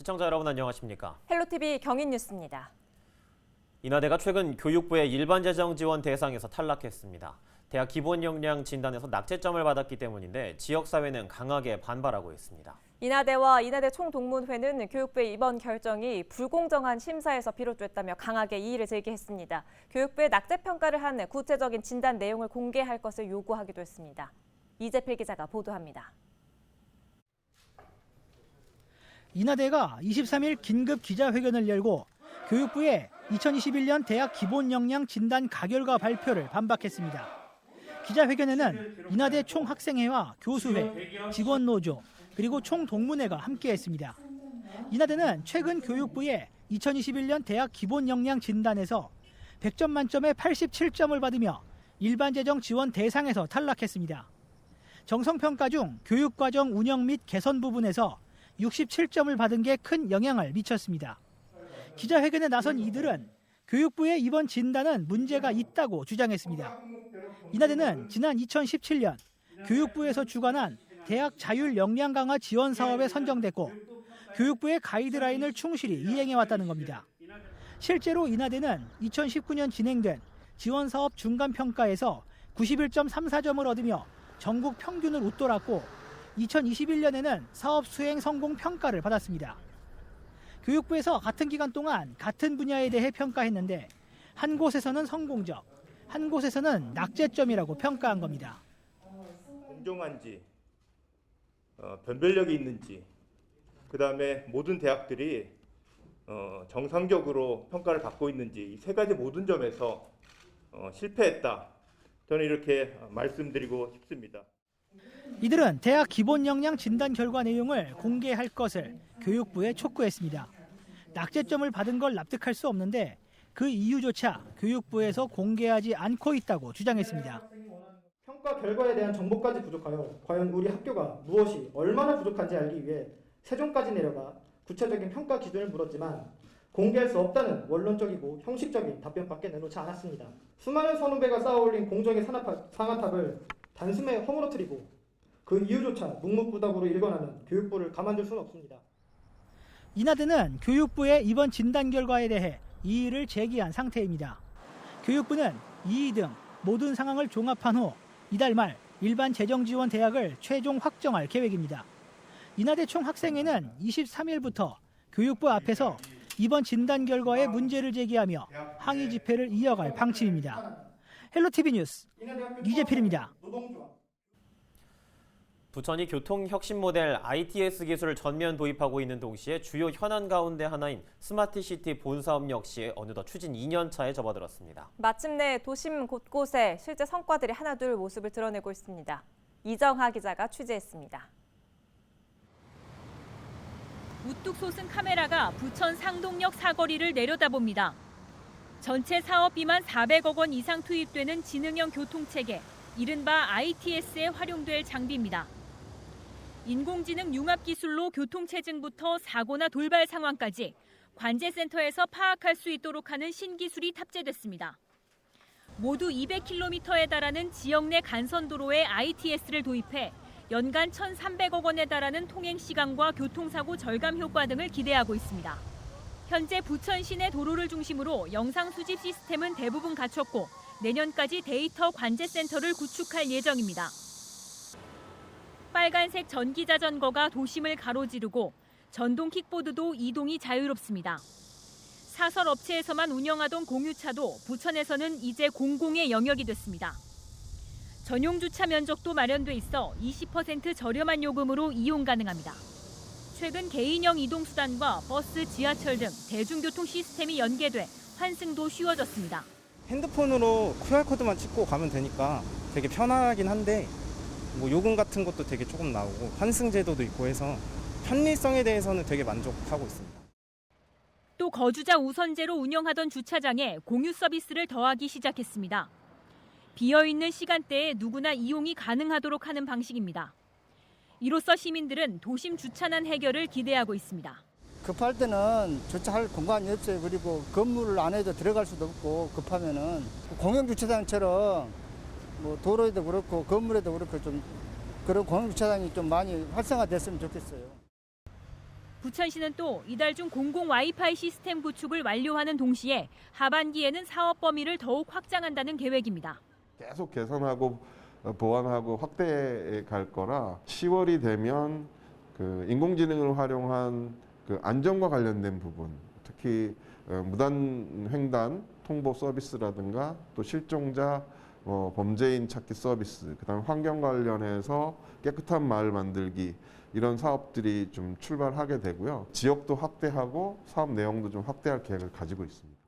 시청자 여러분 안녕하십니까? 헬로티비 경인뉴스입니다. 인하대가 최근 교육부의 일반 재정 지원 대상에서 탈락했습니다. 대학 기본 역량 진단에서 낙제점을 받았기 때문인데 지역사회는 강하게 반발하고 있습니다. 인하대와 인하대 총동문회는 교육부의 이번 결정이 불공정한 심사에서 비롯됐다며 강하게 이의를 제기했습니다. 교육부의 낙제평가를 한 구체적인 진단 내용을 공개할 것을 요구하기도 했습니다. 이재필 기자가 보도합니다. 인하대가 23일 긴급 기자회견을 열고 교육부의 2021년 대학 기본 역량 진단 가결과 발표를 반박했습니다. 기자회견에는 인하대 총학생회와 교수회, 직원노조, 그리고 총동문회가 함께했습니다. 인하대는 최근 교육부의 2021년 대학 기본 역량 진단에서 100점 만점에 87점을 받으며 일반재정 지원 대상에서 탈락했습니다. 정성평가 중 교육과정 운영 및 개선 부분에서 67점을 받은 게 큰 영향을 미쳤습니다. 기자회견에 나선 이들은 교육부의 이번 진단은 문제가 있다고 주장했습니다. 인하대는 지난 2017년 교육부에서 주관한 대학 자율 역량 강화 지원 사업에 선정됐고 교육부의 가이드라인을 충실히 이행해왔다는 겁니다. 실제로 인하대는 2019년 진행된 지원 사업 중간 평가에서 91.34점을 얻으며 전국 평균을 웃돌았고 2021년에는 사업 수행 성공 평가를 받았습니다. 교육부에서 같은 기간 동안 같은 분야에 대해 평가했는데 한 곳에서는 성공적, 한 곳에서는 낙제점이라고 평가한 겁니다. 공정한지, 변별력이 있는지, 그다음에 모든 대학들이 정상적으로 평가를 받고 있는지 이 세 가지 모든 점에서 실패했다. 저는 이렇게 말씀드리고 싶습니다. 이들은 대학 기본 역량 진단 결과 내용을 공개할 것을 교육부에 촉구했습니다. 낙제점을 받은 걸 납득할 수 없는데 그 이유조차 교육부에서 공개하지 않고 있다고 주장했습니다. 평가 결과에 대한 정보까지 부족하여 과연 우리 학교가 무엇이 얼마나 부족한지 알기 위해 세종까지 내려가 구체적인 평가 기준을 물었지만 공개할 수 없다는 원론적이고 형식적인 답변밖에 내놓지 않았습니다. 수많은 선후배가 쌓아올린 공정의 상아탑을 단숨에 허물어뜨리고 그 이유조차 묵묵부답으로 일관하는 교육부를 가만둘 수는 없습니다. 인하대는 교육부의 이번 진단 결과에 대해 이의를 제기한 상태입니다. 교육부는 이의 등 모든 상황을 종합한 후 이달 말 일반 재정 지원 대학을 최종 확정할 계획입니다. 인하대 총학생회는 23일부터 교육부 앞에서 이번 진단 결과에 문제를 제기하며 항의 집회를 이어갈 방침입니다. 헬로티비 뉴스 이재필입니다. 부천이 교통혁신 모델 ITS 기술을 전면 도입하고 있는 동시에 주요 현안 가운데 하나인 스마트시티 본사업 역시 어느덧 추진 2년 차에 접어들었습니다. 마침내 도심 곳곳에 실제 성과들이 하나둘 모습을 드러내고 있습니다. 이정하 기자가 취재했습니다. 우뚝 솟은 카메라가 부천 상동역 사거리를 내려다봅니다. 전체 사업비만 400억 원 이상 투입되는 지능형 교통체계, 이른바 ITS에 활용될 장비입니다. 인공지능 융합 기술로 교통체증부터 사고나 돌발 상황까지 관제센터에서 파악할 수 있도록 하는 신기술이 탑재됐습니다. 모두 200km에 달하는 지역 내 간선도로에 ITS를 도입해 연간 1,300억 원에 달하는 통행시간과 교통사고 절감 효과 등을 기대하고 있습니다. 현재 부천 시내 도로를 중심으로 영상 수집 시스템은 대부분 갖췄고 내년까지 데이터 관제센터를 구축할 예정입니다. 빨간색 전기자전거가 도심을 가로지르고 전동 킥보드도 이동이 자유롭습니다. 사설 업체에서만 운영하던 공유차도 부천에서는 이제 공공의 영역이 됐습니다. 전용 주차 면적도 마련돼 있어 20% 저렴한 요금으로 이용 가능합니다. 최근 개인형 이동수단과 버스, 지하철 등 대중교통 시스템이 연계돼 환승도 쉬워졌습니다. 핸드폰으로 QR코드만 찍고 가면 되니까 되게 편하긴 한데 요금 같은 것도 되게 조금 나오고 환승 제도도 있고 해서 편리성에 대해서는 되게 만족하고 있습니다. 또 거주자 우선제로 운영하던 주차장에 공유 서비스를 더하기 시작했습니다. 비어있는 시간대에 누구나 이용이 가능하도록 하는 방식입니다. 이로써 시민들은 도심 주차난 해결을 기대하고 있습니다. 급할 때는 주차할 공간이 없어요. 그리고 건물 안에도 들어갈 수도 없고 급하면은 공영 주차장처럼 도로에도 그렇고 건물에도 그렇고 좀 그런 공영 주차장이 좀 많이 활성화됐으면 좋겠어요. 부천시는 또 이달 중 공공 와이파이 시스템 구축을 완료하는 동시에 하반기에는 사업 범위를 더욱 확장한다는 계획입니다. 계속 개선하고 보완하고 확대해 갈 거라 10월이 되면 그 인공지능을 활용한 그 안전과 관련된 부분, 특히 무단 횡단 통보 서비스라든가 또 실종자 범죄인 찾기 서비스, 그다음 환경 관련해서 깨끗한 마을 만들기 이런 사업들이 좀 출발하게 되고요. 지역도 확대하고 사업 내용도 좀 확대할 계획을 가지고 있습니다.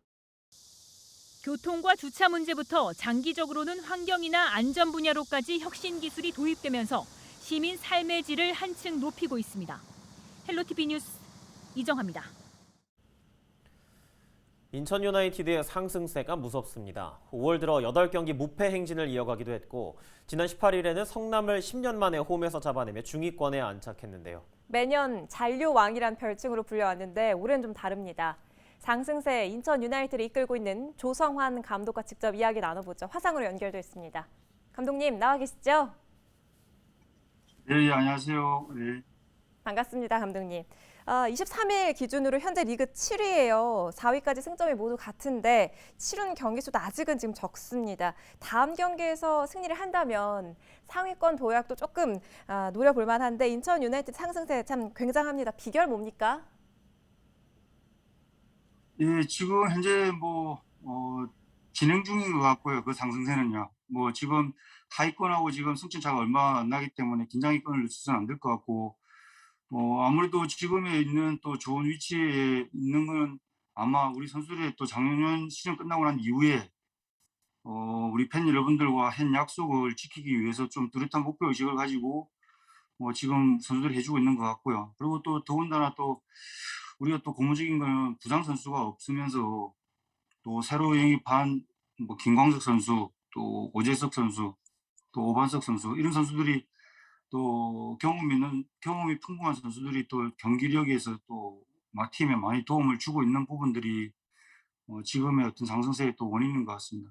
교통과 주차 문제부터 장기적으로는 환경이나 안전 분야로까지 혁신 기술이 도입되면서 시민 삶의 질을 한층 높이고 있습니다. 헬로티비 뉴스 이정화입니다. 인천 유나이티드의 상승세가 무섭습니다. 5월 들어 8경기 무패 행진을 이어가기도 했고 지난 18일에는 성남을 10년 만에 홈에서 잡아내며 중위권에 안착했는데요. 매년 잔류왕이란 별칭으로 불려왔는데 올해는 좀 다릅니다. 상승세 인천 유나이티드를 이끌고 있는 조성환 감독과 직접 이야기 나눠보죠. 화상으로 연결돼 있습니다. 감독님 나와 계시죠? 네, 안녕하세요. 네. 반갑습니다, 감독님. 23일 기준으로 현재 리그 7위예요. 4위까지 승점이 모두 같은데 치른 경기 수도 아직은 지금 적습니다. 다음 경기에서 승리를 한다면 상위권 도약도 조금 노려볼 만한데 인천 유나이티드 상승세 참 굉장합니다. 비결 뭡니까? 예, 지금 현재 진행 중인 것 같고요. 그 상승세는요. 지금 하위권하고 지금 승점차가 얼마 안 나기 때문에 긴장의 끈을 놓치서는 안 될 것 같고, 아무래도 지금에 있는 또 좋은 위치에 있는 건 아마 우리 선수들의 또 작년 시즌 끝나고 난 이후에 우리 팬 여러분들과 한 약속을 지키기 위해서 좀 뚜렷한 목표 의식을 가지고 지금 선수들이 해주고 있는 것 같고요. 그리고 또 더군다나 또 우리가 또 고무적인 거는 부상 선수가 없으면서 또 새로 영입한 김광석 선수, 또 오재석 선수, 또 오반석 선수 이런 선수들이 또 경험이 풍부한 선수들이 또 경기력에서 또 팀에 많이 도움을 주고 있는 부분들이 지금의 어떤 상승세의 또 원인인 것 같습니다.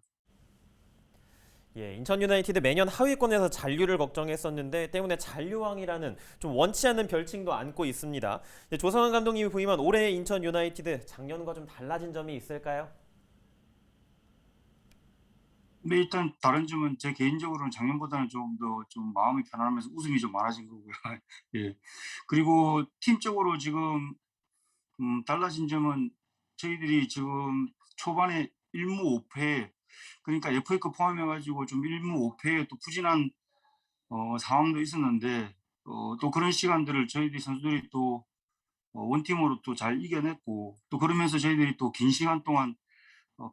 예, 인천 유나이티드 매년 하위권에서 잔류를 걱정했었는데 때문에 잔류왕이라는 좀 원치 않는 별칭도 안고 있습니다. 조성환 감독님이 부임한 올해의 인천 유나이티드 작년과 좀 달라진 점이 있을까요? 근데 일단 다른 점은 제 개인적으로는 작년보다는 좀 더 좀 마음이 편안하면서 웃음이 좀 많아진 거고요. 예. 그리고 팀적으로 지금 달라진 점은 저희들이 지금 초반에 1무 5패 그러니까 FA컵 포함해가지고 좀 1무 5패의 또 부진한 상황도 있었는데 또 그런 시간들을 저희들이 선수들이 또 원팀으로 또 잘 이겨냈고 또 그러면서 저희들이 또 긴 시간 동안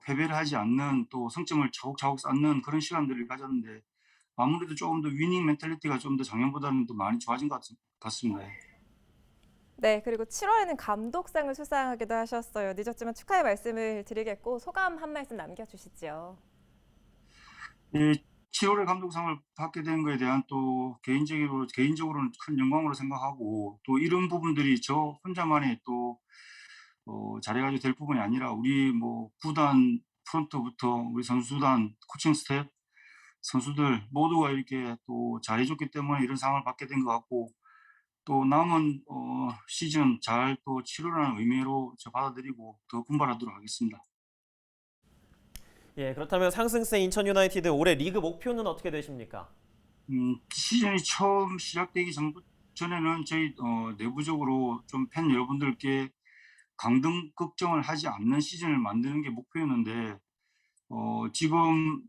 패배를 하지 않는 또 성점을 차곡차곡 쌓는 그런 시간들을 가졌는데 아무래도 조금 더 위닝 멘탈리티가 좀 더 작년보다는 더 많이 좋아진 것 같습니다. 네, 그리고 7월에는 감독상을 수상하기도 하셨어요. 늦었지만 축하의 말씀을 드리겠고 소감 한 말씀 남겨주시죠. 예, 7월에 감독상을 받게 된 거에 대한 또 개인적으로는 큰 영광으로 생각하고 또 이런 부분들이 저 혼자만의 또 잘해가지고 될 부분이 아니라 우리 구단 프런트부터 우리 선수단 코칭 스태프 선수들 모두가 이렇게 또 잘해줬기 때문에 이런 상을 받게 된 것 같고 또 남은 시즌 잘 또 치르라는 의미로 받아들이고 더 분발하도록 하겠습니다. 예, 그렇다면 상승세 인천 유나이티드 올해 리그 목표는 어떻게 되십니까? 시즌이 처음 시작되기 전에는 저희 내부적으로 좀 팬 여러분들께 강등 걱정을 하지 않는 시즌을 만드는 게 목표였는데 지금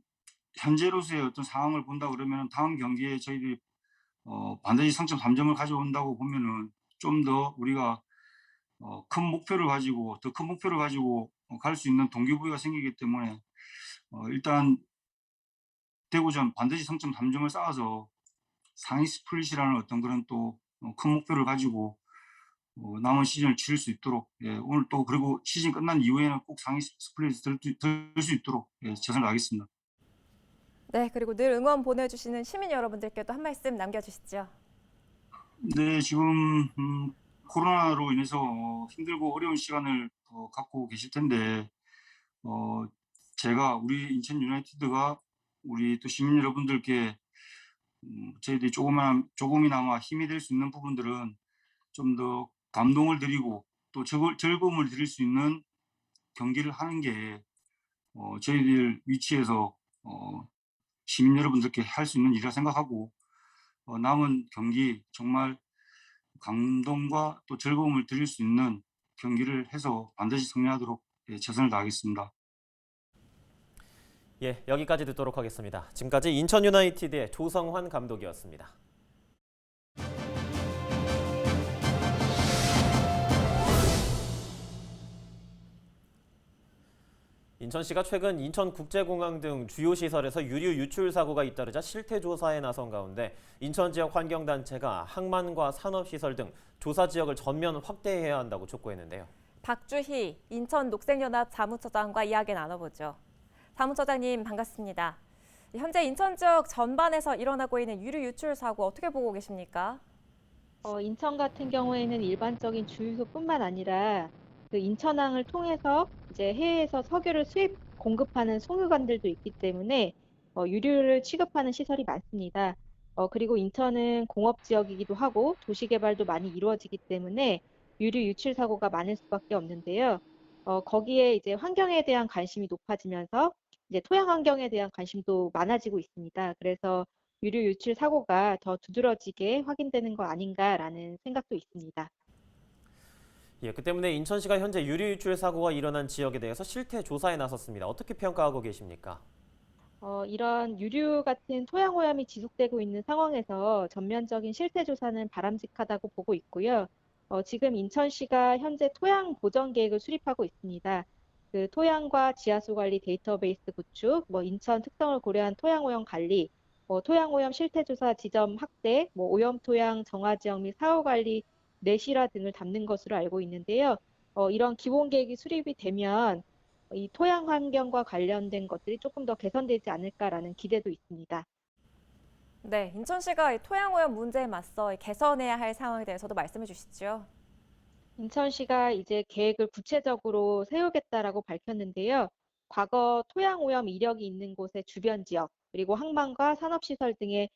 현재로서의 어떤 상황을 본다 그러면 다음 경기에 저희들이 반드시 성점 3점을 가져온다고 보면은 좀 더 우리가 큰 목표를 가지고 갈 수 있는 동기부여가 생기기 때문에 일단 대구전 반드시 성점 3점을 쌓아서 상위 스플릿이라는 어떤 그런 또 큰 목표를 가지고 남은 시즌을 치를 수 있도록 오늘 또 그리고 시즌 끝난 이후에는 꼭 상위 스플릿을 들 수 있도록 최선을 다하겠습니다. 네, 그리고 늘 응원 보내주시는 시민 여러분들께도 한 말씀 남겨주시죠. 네, 지금 코로나로 인해서 힘들고 어려운 시간을 갖고 계실 텐데 제가 우리 인천 유나이티드가 우리 또 시민 여러분들께 저희들이 조금이나마 힘이 될 수 있는 부분들은 좀 더 감동을 드리고 또 즐거움을 드릴 수 있는 경기를 하는 게 저희들 위치에서 시민 여러분들께 할 수 있는 일이라 생각하고 남은 경기 정말 감동과 또 즐거움을 드릴 수 있는 경기를 해서 반드시 승리하도록 최선을 다하겠습니다. 예, 여기까지 듣도록 하겠습니다. 지금까지 인천 유나이티드의 조성환 감독이었습니다. 인천시가 최근 인천국제공항 등 주요 시설에서 유류 유출 사고가 잇따르자 실태 조사에 나선 가운데 인천 지역 환경단체가 항만과 산업시설 등 조사 지역을 전면 확대해야 한다고 촉구했는데요. 박주희 인천 녹색연합 사무처장과 이야기 나눠보죠. 사무처장님 반갑습니다. 현재 인천 지역 전반에서 일어나고 있는 유류 유출 사고 어떻게 보고 계십니까? 인천 같은 경우에는 일반적인 주유소뿐만 아니라 그 인천항을 통해서 이제 해외에서 석유를 수입 공급하는 송유관들도 있기 때문에 유류를 취급하는 시설이 많습니다. 그리고 인천은 공업 지역이기도 하고 도시 개발도 많이 이루어지기 때문에 유류 유출 사고가 많을 수밖에 없는데요. 거기에 이제 환경에 대한 관심이 높아지면서 이제 토양 환경에 대한 관심도 많아지고 있습니다. 그래서 유류 유출 사고가 더 두드러지게 확인되는 거 아닌가라는 생각도 있습니다. 예, 그 때문에 인천시가 현재 유류 유출 사고가 일어난 지역에 대해서 실태 조사에 나섰습니다. 어떻게 평가하고 계십니까? 이런 유류 같은 토양 오염이 지속되고 있는 상황에서 전면적인 실태 조사는 바람직하다고 보고 있고요. 지금 인천시가 현재 토양 보전 계획을 수립하고 있습니다. 그 토양과 지하수 관리 데이터베이스 구축, 인천 특성을 고려한 토양 오염 관리, 토양 오염 실태 조사 지점 확대, 오염 토양 정화 지역 및 사후 관리 내실화 등을 담는 것으로 알고 있는데요. 이런 기본 계획이 수립이 되면 이 토양 환경과 관련된 것들이 조금 더 개선되지 않을까라는 기대도 있습니다. 네, 인천시가 이 토양 오염 문제에 맞서 개선해야 할 상황에 대해서도 말씀해 주시죠. 인천시가 이제 계획을 구체적으로 세우겠다라고 밝혔는데요. 과거 토양 오염 이력이 있는 곳의 주변 지역, 그리고 항만과 산업시설 등의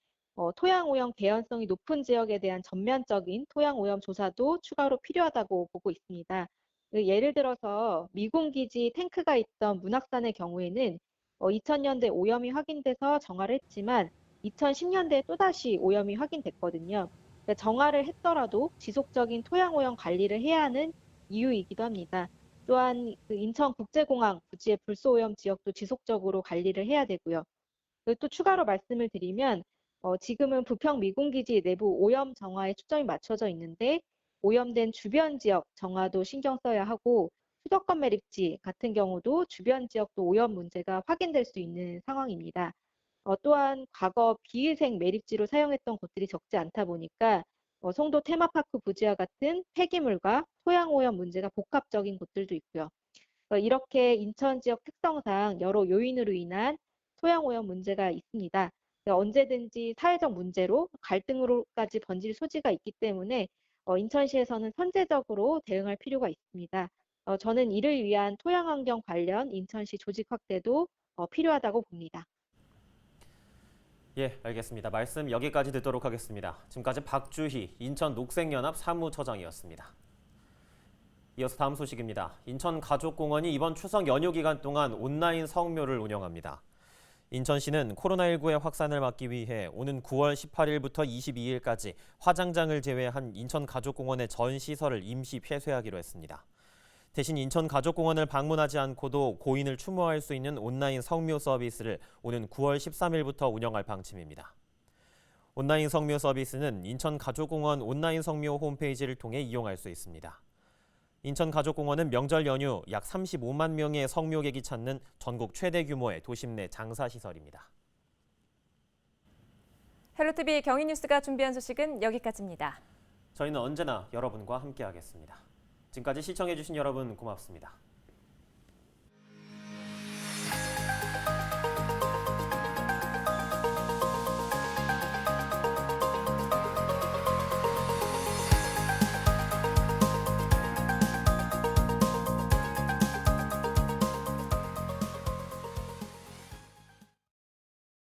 토양 오염 개연성이 높은 지역에 대한 전면적인 토양 오염 조사도 추가로 필요하다고 보고 있습니다. 예를 들어서 미군기지 탱크가 있던 문학산의 경우에는 2000년대 오염이 확인돼서 정화를 했지만 2010년대에 또다시 오염이 확인됐거든요. 그러니까 정화를 했더라도 지속적인 토양 오염 관리를 해야 하는 이유이기도 합니다. 또한 그 인천국제공항 부지의 불소 오염 지역도 지속적으로 관리를 해야 되고요. 그리고 또 추가로 말씀을 드리면 지금은 부평 미군기지 내부 오염 정화에 초점이 맞춰져 있는데 오염된 주변 지역 정화도 신경 써야 하고 수도권 매립지 같은 경우도 주변 지역도 오염 문제가 확인될 수 있는 상황입니다. 또한 과거 비위생 매립지로 사용했던 곳들이 적지 않다 보니까 송도 테마파크 부지와 같은 폐기물과 토양 오염 문제가 복합적인 곳들도 있고요. 이렇게 인천 지역 특성상 여러 요인으로 인한 토양 오염 문제가 있습니다. 언제든지 사회적 문제로 갈등으로까지 번질 소지가 있기 때문에 인천시에서는 선제적으로 대응할 필요가 있습니다. 저는 이를 위한 토양 환경 관련 인천시 조직 확대도 필요하다고 봅니다. 예, 알겠습니다. 말씀 여기까지 듣도록 하겠습니다. 지금까지 박주희 인천 녹색연합 사무처장이었습니다. 이어서 다음 소식입니다. 인천가족공원이 이번 추석 연휴 기간 동안 온라인 성묘를 운영합니다. 인천시는 코로나19의 확산을 막기 위해 오는 9월 18일부터 22일까지 화장장을 제외한 인천가족공원의 전 시설을 임시 폐쇄하기로 했습니다. 대신 인천가족공원을 방문하지 않고도 고인을 추모할 수 있는 온라인 성묘 서비스를 오는 9월 13일부터 운영할 방침입니다. 온라인 성묘 서비스는 인천가족공원 온라인 성묘 홈페이지를 통해 이용할 수 있습니다. 인천가족공원은 명절 연휴 약 35만 명의 성묘객이 찾는 전국 최대 규모의 도심 내 장사시설입니다. 헬로티비 경위뉴스가 준비한 소식은 여기까지입니다. 저희는 언제나 여러분과 함께하겠습니다. 지금까지 시청해주신 여러분 고맙습니다.